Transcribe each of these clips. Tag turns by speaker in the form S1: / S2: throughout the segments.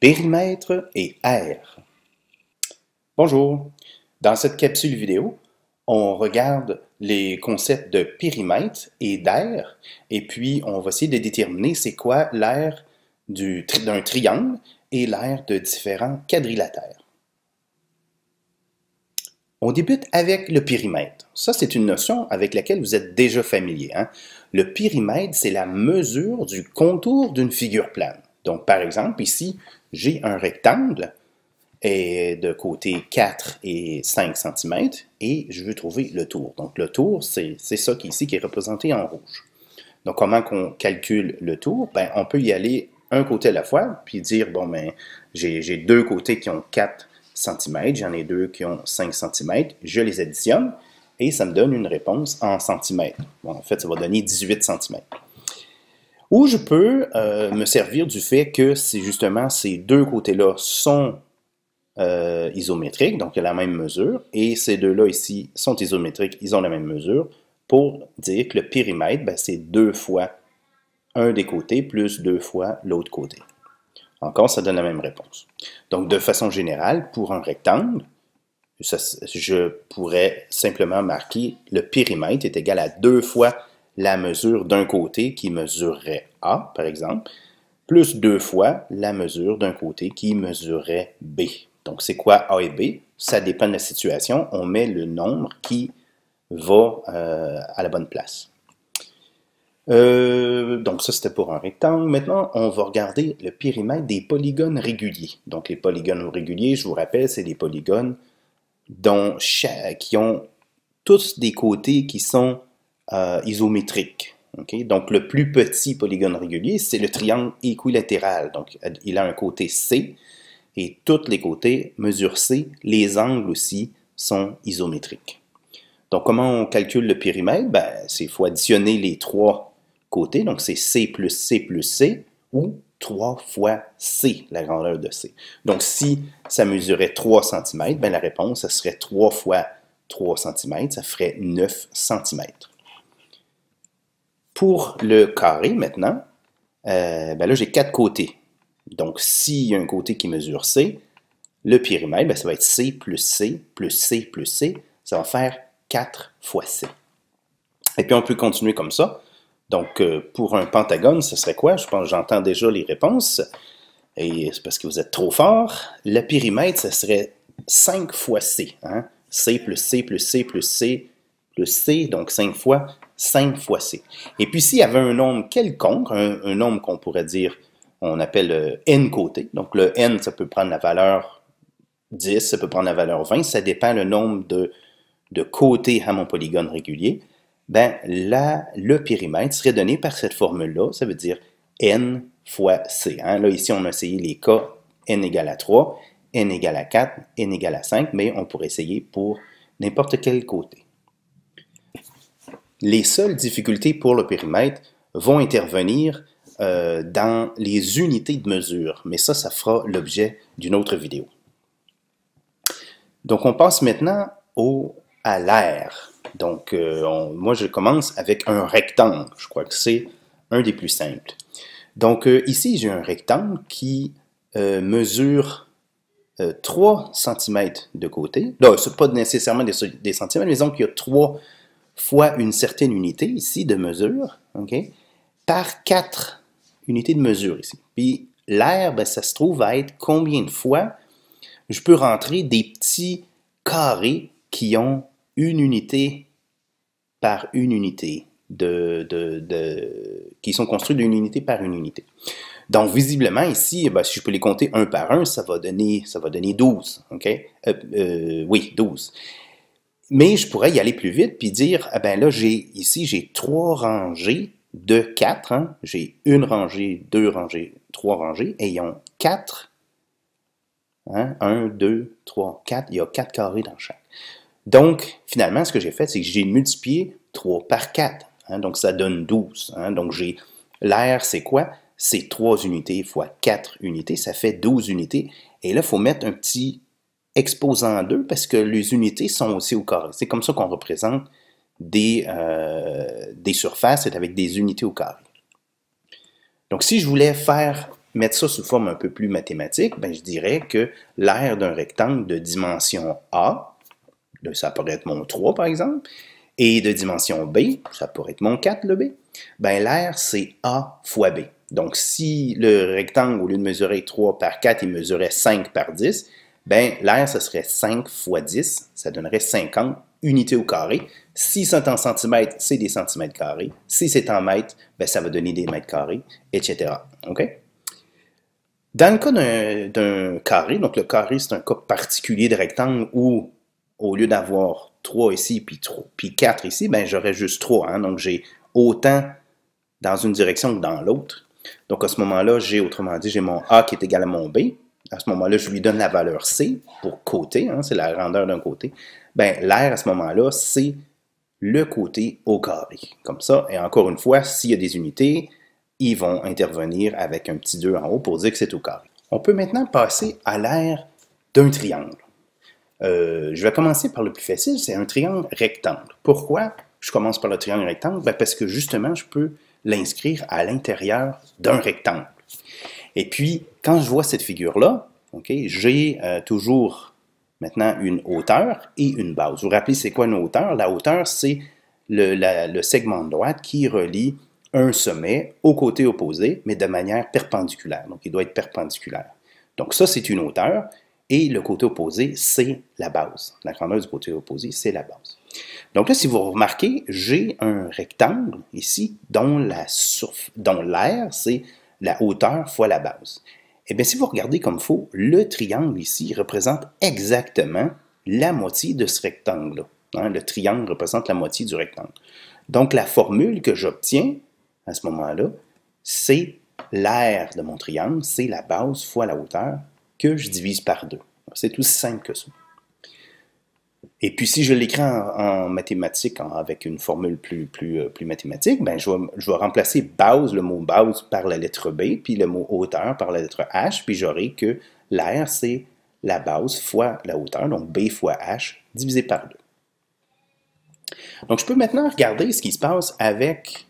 S1: périmètre et aire. Bonjour, dans cette capsule vidéo, on regarde les concepts de périmètre et d'aire, et puis on va essayer de déterminer c'est quoi l'aire d'un triangle et l'aire de différents quadrilatères. On débute avec le périmètre. Ça, c'est une notion avec laquelle vous êtes déjà familier. Le périmètre, c'est la mesure du contour d'une figure plane. Donc, par exemple, ici, j'ai un rectangle et de côté 4 et 5 cm et je veux trouver le tour. Donc, le tour, c'est ça ici qui est représenté en rouge. Donc, comment qu'on calcule le tour? On peut y aller un côté à la fois, puis dire, j'ai deux côtés qui ont 4 cm, j'en ai deux qui ont 5 cm, je les additionne et ça me donne une réponse en centimètres. Bon, en fait, ça va donner 18 cm. Ou je peux me servir du fait que justement ces deux côtés-là sont isométriques, donc il y a la même mesure, et ces deux-là ici sont isométriques, ils ont la même mesure, pour dire que le périmètre, c'est 2 fois un des côtés plus 2 fois l'autre côté. Encore, ça donne la même réponse. Donc, de façon générale, pour un rectangle, je pourrais simplement marquer le périmètre est égal à 2 fois la mesure d'un côté qui mesurerait A, par exemple, plus 2 fois la mesure d'un côté qui mesurerait B. Donc, c'est quoi A et B? Ça dépend de la situation. On met le nombre qui va à la bonne place. Donc, ça, c'était pour un rectangle. Maintenant, on va regarder le périmètre des polygones réguliers. Donc, les polygones réguliers, je vous rappelle, c'est des polygones qui ont tous des côtés qui sont isométriques. Okay? Donc, le plus petit polygone régulier, c'est le triangle équilatéral. Donc, il a un côté C et tous les côtés mesurent C. Les angles aussi sont isométriques. Donc, comment on calcule le périmètre? Il faut additionner les trois côtés. Donc, c'est C plus C plus C ou 3 fois C, la grandeur de C. Donc, si ça mesurait 3 cm, la réponse, ça serait 3 fois 3 cm, ça ferait 9 cm. Pour le carré, maintenant, là, j'ai 4 côtés. Donc, s'il y a un côté qui mesure C, le périmètre, ça va être C plus C plus C plus C. Ça va faire 4 fois C. Et puis, on peut continuer comme ça. Donc, pour un pentagone, ce serait quoi? Je pense que j'entends déjà les réponses. Et c'est parce que vous êtes trop fort. Le périmètre, ce serait 5 fois C. C plus C plus C plus C plus C, donc 5 fois C. Et puis, s'il y avait un nombre quelconque, un nombre qu'on pourrait dire, on appelle n côtés. Donc, le n, ça peut prendre la valeur 10, ça peut prendre la valeur 20. Ça dépend le nombre de côtés à mon polygone régulier. Le périmètre serait donné par cette formule-là. Ça veut dire n fois c. Là, ici, on a essayé les cas n égale à 3, n égale à 4, n égale à 5, mais on pourrait essayer pour n'importe quel côté. Les seules difficultés pour le périmètre vont intervenir dans les unités de mesure, mais ça fera l'objet d'une autre vidéo. Donc, on passe maintenant à l'aire. Donc, moi, je commence avec un rectangle. Je crois que c'est un des plus simples. Donc, ici, j'ai un rectangle qui mesure 3 cm de côté. Là, ce n'est pas nécessairement des centimètres, mais disons qu'il y a 3 fois une certaine unité ici de mesure, par 4 unités de mesure ici. Puis, l'aire, ça se trouve à être combien de fois je peux rentrer des petits carrés qui ont une unité par une unité, qui sont construits d'une unité par une unité. Donc, visiblement, ici, si je peux les compter un par un, ça va donner 12. Oui, 12. Mais je pourrais y aller plus vite puis dire, là, ici, j'ai 3 rangées de 4. J'ai une rangée, 2 rangées, 3 rangées, et ils ont 4. 1, 2, 3, 4. Il y a 4 carrés dans chaque. Donc, finalement, ce que j'ai fait, c'est que j'ai multiplié 3 par 4. Donc, ça donne 12. Donc, l'aire, c'est quoi? C'est 3 unités fois 4 unités. Ça fait 12 unités. Et là, il faut mettre un petit exposant 2 parce que les unités sont aussi au carré. C'est comme ça qu'on représente des surfaces, c'est avec des unités au carré. Donc, si je voulais faire mettre ça sous forme un peu plus mathématique, ben, je dirais que l'aire d'un rectangle de dimension A, ça pourrait être mon 3 par exemple, et de dimension B, ça pourrait être mon 4, le B, ben l'aire c'est A fois B. Donc si le rectangle, au lieu de mesurer 3 par 4, il mesurait 5 par 10, ben l'aire, ce serait 5 fois 10, ça donnerait 50 unités au carré. Si c'est en centimètres, c'est des centimètres carrés. Si c'est en mètres, ben ça va donner des mètres carrés, etc. OK? Dans le cas d'un carré, donc le carré, c'est un cas particulier de rectangle où, au lieu d'avoir 3 ici, puis 4 ici, ben j'aurais juste 3. Hein? Donc j'ai autant dans une direction que dans l'autre. Donc à ce moment-là, autrement dit, j'ai mon A qui est égal à mon B. À ce moment-là, je lui donne la valeur C pour côté, hein, c'est la grandeur d'un côté. Ben, l'aire, à ce moment-là, c'est le côté au carré, comme ça. Et encore une fois, s'il y a des unités, ils vont intervenir avec un petit 2 en haut pour dire que c'est au carré. On peut maintenant passer à l'aire d'un triangle. Je vais commencer par le plus facile, c'est un triangle rectangle. Pourquoi je commence par le triangle rectangle? Ben parce que justement, je peux l'inscrire à l'intérieur d'un rectangle. Et puis, quand je vois cette figure-là, okay, j'ai toujours maintenant une hauteur et une base. Vous vous rappelez, c'est quoi une hauteur? La hauteur, c'est le segment de droite qui relie un sommet au côté opposé, mais de manière perpendiculaire. Donc, il doit être perpendiculaire. Donc, ça, c'est une hauteur. Et le côté opposé, c'est la base. La grandeur du côté opposé, c'est la base. Donc là, si vous remarquez, j'ai un rectangle ici dont l'aire, c'est la hauteur fois la base. Eh bien, si vous regardez comme il faut, le triangle ici représente exactement la moitié de ce rectangle-là. Hein, le triangle représente la moitié du rectangle. Donc, la formule que j'obtiens à ce moment-là, c'est l'aire de mon triangle, c'est la base fois la hauteur que je divise par 2. C'est aussi simple que ça. Et puis, si je l'écris en mathématiques, avec une formule plus mathématique, ben, je vais remplacer base, le mot base, par la lettre B, puis le mot hauteur par la lettre H, puis j'aurai que l'aire, c'est la base fois la hauteur, donc B fois H, divisé par 2. Donc, je peux maintenant regarder ce qui se passe avec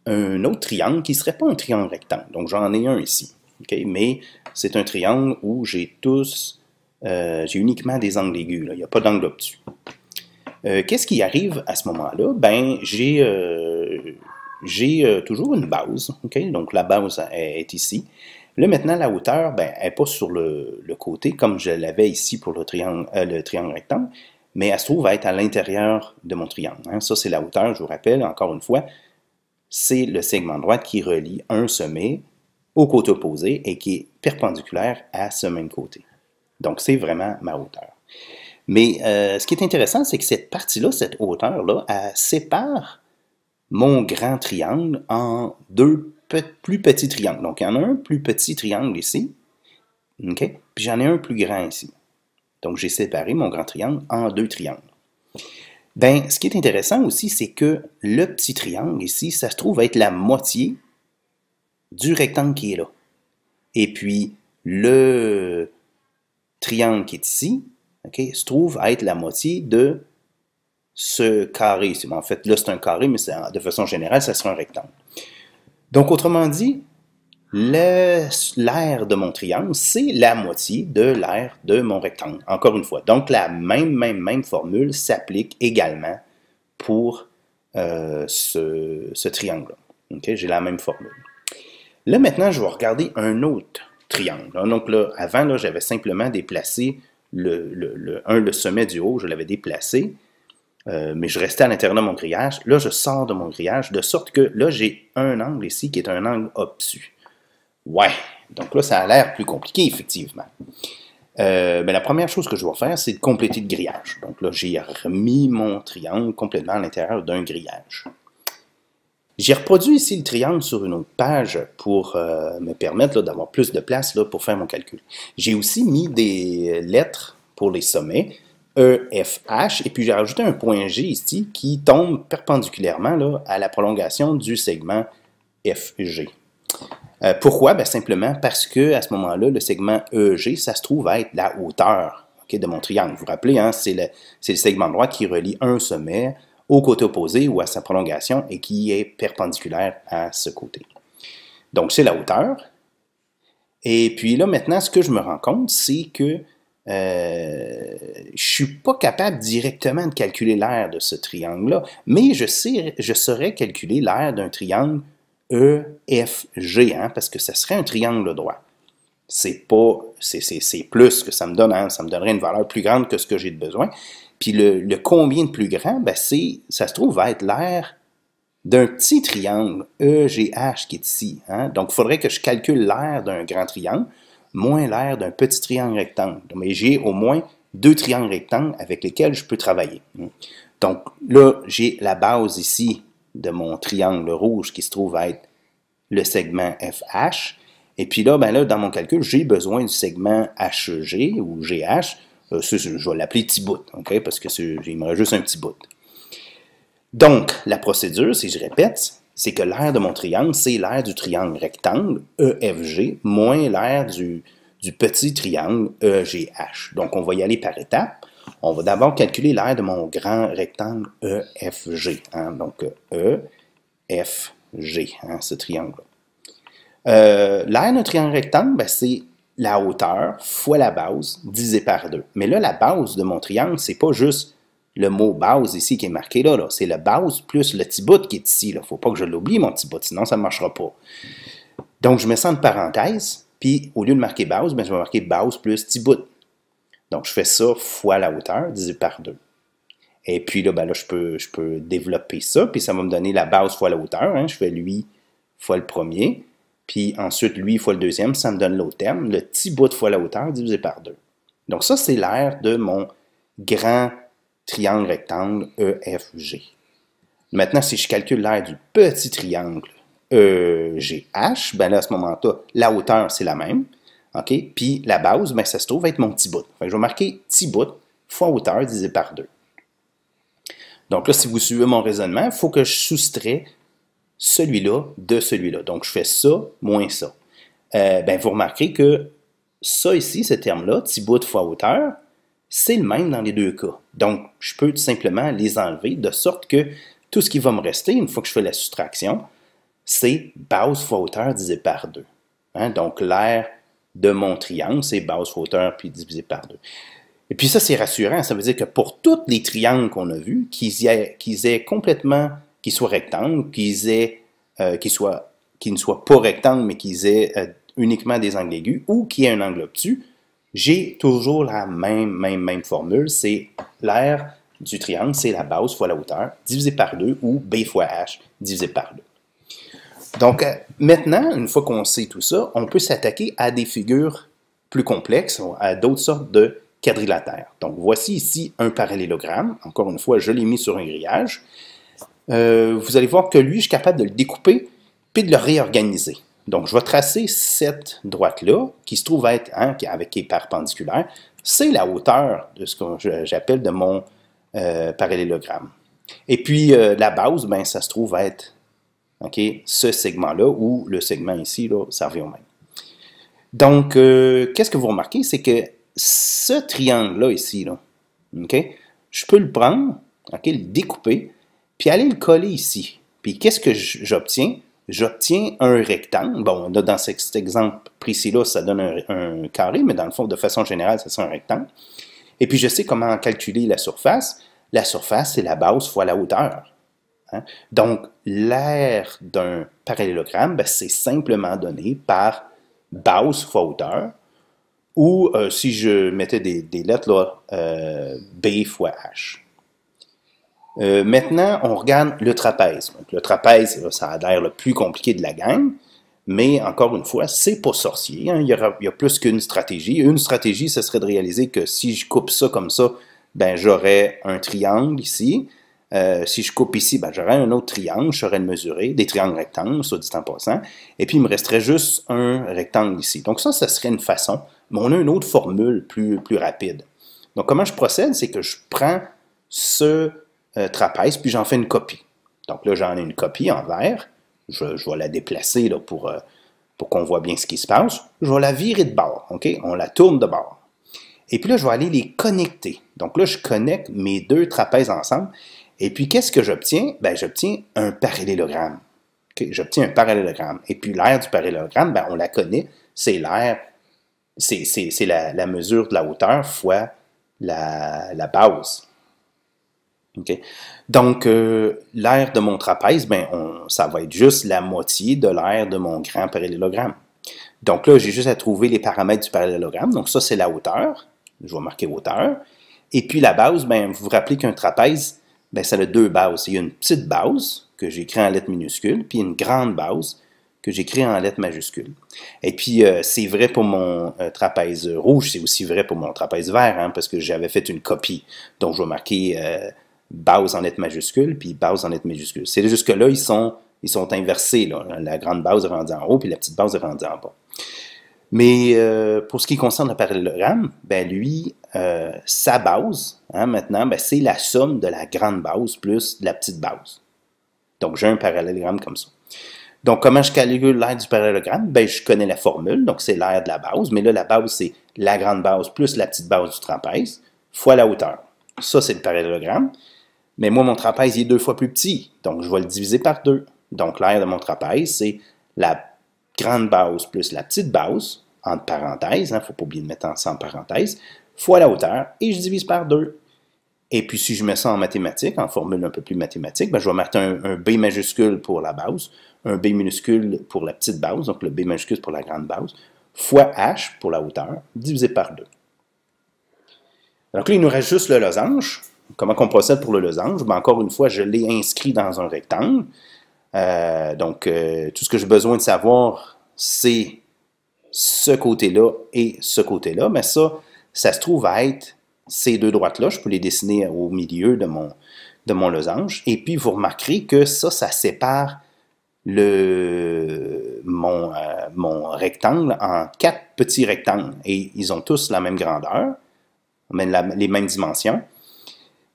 S1: un autre triangle qui ne serait pas un triangle rectangle. Donc, j'en ai un ici, okay? Mais c'est un triangle où j'ai uniquement des angles aigus, là. Il n'y a pas d'angle obtus. Qu'est-ce qui arrive à ce moment-là? Ben, j'ai toujours une base, okay? Donc la base est ici. Là, maintenant, la hauteur, ben, elle n'est pas sur le côté, comme je l'avais ici pour le triangle rectangle, mais elle se trouve à être à l'intérieur de mon triangle. Hein? Ça, c'est la hauteur, je vous rappelle, encore une fois, c'est le segment droit qui relie un sommet au côté opposé et qui est perpendiculaire à ce même côté. Donc, c'est vraiment ma hauteur. Mais ce qui est intéressant, c'est que cette partie-là, cette hauteur-là, elle sépare mon grand triangle en deux plus petits triangles. Donc, il y en a un plus petit triangle ici, okay? Puis j'en ai un plus grand ici. Donc, j'ai séparé mon grand triangle en deux triangles. Ben, ce qui est intéressant aussi, c'est que le petit triangle ici, ça se trouve être la moitié du rectangle qui est là. Et puis, le triangle qui est ici, okay, se trouve à être la moitié de ce carré. En fait, là, c'est un carré, mais de façon générale, ça sera un rectangle. Donc, autrement dit, l'aire de mon triangle, c'est la moitié de l'aire de mon rectangle. Encore une fois. Donc, la même formule s'applique également pour ce triangle-là. Okay? J'ai la même formule. Là, maintenant, je vais regarder un autre triangle. Donc là, avant, là, j'avais simplement déplacé le sommet du haut, je l'avais déplacé, mais je restais à l'intérieur de mon grillage. Là, je sors de mon grillage, de sorte que là, j'ai un angle ici qui est un angle obtus. Ouais, donc là, ça a l'air plus compliqué, effectivement. Ben, la première chose que je vais faire, c'est de compléter le grillage. Donc là, j'ai remis mon triangle complètement à l'intérieur d'un grillage. J'ai reproduit ici le triangle sur une autre page pour me permettre d'avoir plus de place là, pour faire mon calcul. J'ai aussi mis des lettres pour les sommets, E, F, H, et puis j'ai rajouté un point G ici qui tombe perpendiculairement là, à la prolongation du segment FG. Pourquoi? Ben, simplement parce que à ce moment-là, le segment EG, ça se trouve à être la hauteur de mon triangle. Vous vous rappelez, hein, c'est le segment droit qui relie un sommet au côté opposé ou à sa prolongation et qui est perpendiculaire à ce côté. Donc, c'est la hauteur. Et puis là, maintenant, ce que je me rends compte, c'est que je suis pas capable directement de calculer l'aire de ce triangle-là, mais je saurais calculer l'aire d'un triangle EFG, hein, parce que ça serait un triangle droit. C'est plus que ça me donne, hein, ça me donnerait une valeur plus grande que ce que j'ai de besoin. Puis le combien de plus grand, ben ça se trouve va être l'aire d'un petit triangle EGH qui est ici. Hein? Donc, il faudrait que je calcule l'aire d'un grand triangle moins l'aire d'un petit triangle rectangle. Mais j'ai au moins 2 triangles rectangles avec lesquels je peux travailler. Donc là, j'ai la base ici de mon triangle rouge qui se trouve être le segment FH. Et puis là, ben là, dans mon calcul, j'ai besoin du segment HG ou GH. Je vais l'appeler petit bout, okay? Parce que il me reste juste un petit bout. Donc, la procédure, si je répète, c'est que l'aire de mon triangle, c'est l'aire du triangle rectangle EFG moins l'aire du petit triangle EGH. Donc, on va y aller par étapes. On va d'abord calculer l'aire de mon grand rectangle EFG. Hein? Donc, EFG, hein, ce triangle-là. L'aire d'un triangle rectangle, ben, c'est la hauteur fois la base divisé par 2. Mais là, la base de mon triangle, c'est pas juste le mot base ici qui est marqué là. C'est le base plus le petit bout qui est ici. Il ne faut pas que je l'oublie, mon petit bout, sinon ça ne marchera pas. Donc, je mets ça en parenthèse, puis au lieu de marquer base, ben, je vais marquer base plus petit bout. Donc, je fais ça fois la hauteur divisé par 2. Et puis là, ben là je peux développer ça, puis ça va me donner la base fois la hauteur. Hein. Je fais lui fois le premier, puis ensuite lui fois le deuxième, ça me donne l'autre terme, le petit bout fois la hauteur divisé par 2. Donc ça, c'est l'aire de mon grand triangle rectangle EFG. Maintenant, si je calcule l'aire du petit triangle EGH, ben là, à ce moment-là, la hauteur, c'est la même. OK? Puis la base, ben, ça se trouve être mon petit bout. Fait que je vais marquer petit bout fois hauteur divisé par 2. Donc là, si vous suivez mon raisonnement, il faut que je soustrais celui-là de celui-là. Donc, je fais ça moins ça. Ben, vous remarquerez que ça ici, ce terme-là, petit bout fois hauteur, c'est le même dans les deux cas. Donc, je peux tout simplement les enlever de sorte que tout ce qui va me rester, une fois que je fais la soustraction, c'est base fois hauteur divisé par 2. Hein? Donc, l'aire de mon triangle, c'est base fois hauteur puis divisé par 2. Et puis ça, c'est rassurant. Ça veut dire que pour tous les triangles qu'on a vus, qu'ils aient complètement, qu'ils soient rectangles, qu'ils ne soient pas rectangles, mais qu'ils aient uniquement des angles aigus, ou qu'il y ait un angle obtus, j'ai toujours la même formule. C'est l'aire du triangle, c'est la base fois la hauteur, divisé par 2, ou B fois H, divisé par 2. Donc, maintenant, une fois qu'on sait tout ça, on peut s'attaquer à des figures plus complexes, à d'autres sortes de quadrilatères. Donc, voici ici un parallélogramme. Encore une fois, je l'ai mis sur un grillage. Vous allez voir que lui, je suis capable de le découper puis de le réorganiser. Donc, je vais tracer cette droite-là, qui se trouve être, hein, qui est perpendiculaire. C'est la hauteur de ce que j'appelle de mon parallélogramme. Et puis, la base, ben, ça se trouve être ce segment-là, ou le segment ici, là, ça revient au même. Donc, qu'est-ce que vous remarquez? C'est que ce triangle-là ici, là, je peux le prendre, le découper, puis aller le coller ici. Puis qu'est-ce que j'obtiens? J'obtiens un rectangle. Bon, là, dans cet exemple précis-là, ça donne un carré, mais dans le fond, de façon générale, ça c'est un rectangle. Et puis, je sais comment calculer la surface. La surface, c'est la base fois la hauteur. Hein? Donc, l'aire d'un parallélogramme, ben, c'est simplement donné par base fois hauteur, ou si je mettais des lettres, là, B fois H. Maintenant, on regarde le trapèze. Donc, le trapèze, ça a l'air le plus compliqué de la gang, mais encore une fois, c'est pas sorcier. Hein. Il y a plus qu'une stratégie. Une stratégie, ce serait de réaliser que si je coupe ça comme ça, ben, j'aurais un triangle ici. Si je coupe ici, ben, j'aurais un autre triangle, je saurais le mesurer, des triangles rectangles, soit dit en passant, et puis il me resterait juste un rectangle ici. Donc ça serait une façon, mais on a une autre formule plus rapide. Donc comment je procède, c'est que je prends ce trapèze, puis j'en fais une copie. Donc là, j'en ai une copie en vert, je vais la déplacer là, pour qu'on voit bien ce qui se passe. Je vais la virer de bord, on la tourne de bord. Et puis là, je vais aller les connecter. Donc là, je connecte mes deux trapèzes ensemble. Et puis, qu'est-ce que j'obtiens? Ben, j'obtiens un parallélogramme. J'obtiens un parallélogramme. Et puis, l'aire du parallélogramme, ben, on la connaît, c'est l'air, c'est la mesure de la hauteur fois la base. Okay? Donc, l'aire de mon trapèze, ben, ça va être juste la moitié de l'aire de mon grand parallélogramme. Donc là, j'ai juste à trouver les paramètres du parallélogramme. Donc ça, c'est la hauteur. Je vais marquer hauteur. Et puis la base, ben, vous vous rappelez qu'un trapèze, ben, ça a deux bases. Il y a une petite base que j'écris en lettres minuscules, puis une grande base que j'écris en lettres majuscules. Et puis, c'est vrai pour mon trapèze rouge, c'est aussi vrai pour mon trapèze vert, hein, parce que j'avais fait une copie. Donc, je vais marquer base en lettres majuscules, puis base en lettres minuscules. C'est jusque-là, ils sont inversés. Là. La grande base est rendue en haut, puis la petite base est rendue en bas. Mais pour ce qui concerne le parallélogramme, ben lui, sa base, hein, maintenant, ben, c'est la somme de la grande base plus de la petite base. Donc, j'ai un parallélogramme comme ça. Donc, comment je calcule l'aire du parallélogramme? Ben, je connais la formule, donc c'est l'aire de la base, mais là, la base, c'est la grande base plus la petite base du trapèze, fois la hauteur. Ça, c'est le parallélogramme. Mais moi, mon trapèze, il est 2 fois plus petit, donc je vais le diviser par 2. Donc, l'aire de mon trapèze, c'est la grande base plus la petite base, entre parenthèses, il ne faut pas oublier de mettre ça en parenthèse, fois la hauteur, et je divise par 2. Et puis, si je mets ça en mathématiques, en formule un peu plus mathématique, ben, je vais mettre un B majuscule pour la base, un B minuscule pour la petite base, donc le B majuscule pour la grande base, fois H pour la hauteur, divisé par 2. Donc là, il nous reste juste le losange. Comment on procède pour le losange? Ben, encore une fois, je l'ai inscrit dans un rectangle. Donc, tout ce que j'ai besoin de savoir, c'est ce côté-là et ce côté-là. Mais ça se trouve à être ces deux droites-là. Je peux les dessiner au milieu de mon losange. Et puis, vous remarquerez que ça sépare mon rectangle en 4 petits rectangles. Et ils ont tous la même grandeur, les mêmes dimensions.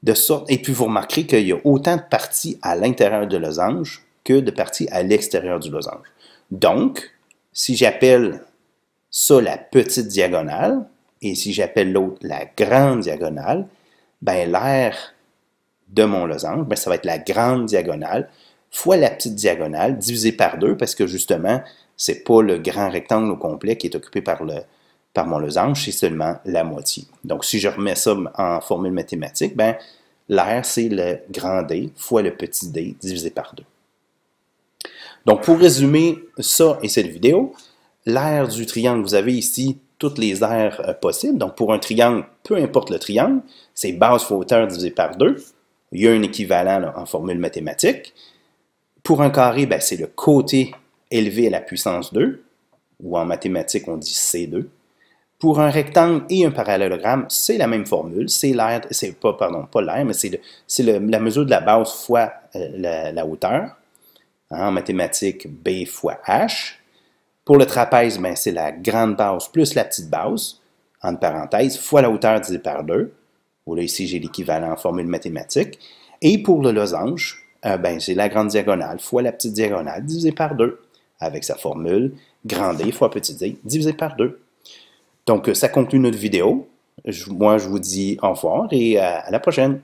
S1: De sorte, et puis, vous remarquerez qu'il y a autant de parties à l'intérieur du losange que de parties à l'extérieur du losange. Donc, si j'appelle ça la petite diagonale, et si j'appelle l'autre la grande diagonale, ben l'aire de mon losange, ben ça va être la grande diagonale fois la petite diagonale divisée par 2, parce que justement, c'est pas le grand rectangle au complet qui est occupé par mon losange, c'est seulement la moitié. Donc, si je remets ça en formule mathématique, ben l'aire, c'est le grand D fois le petit d divisé par 2. Donc, pour résumer ça et cette vidéo, l'aire du triangle, vous avez ici toutes les aires possibles. Donc, pour un triangle, peu importe le triangle, c'est base fois hauteur divisé par 2. Il y a un équivalent là, en formule mathématique. Pour un carré, ben, c'est le côté élevé à la puissance 2, ou en mathématiques, on dit C2. Pour un rectangle et un parallélogramme, c'est la même formule. C'est l'aire, c'est pas l'aire, mais c'est la mesure de la base fois la hauteur. En mathématiques, B fois H. Pour le trapèze, ben, c'est la grande base plus la petite base, entre parenthèses, fois la hauteur divisé par 2. Là, ici, j'ai l'équivalent en formule mathématique. Et pour le losange, ben, c'est la grande diagonale fois la petite diagonale divisé par 2, avec sa formule grand D fois petit d divisé par 2. Donc, ça conclut notre vidéo. Moi, je vous dis au revoir et à la prochaine.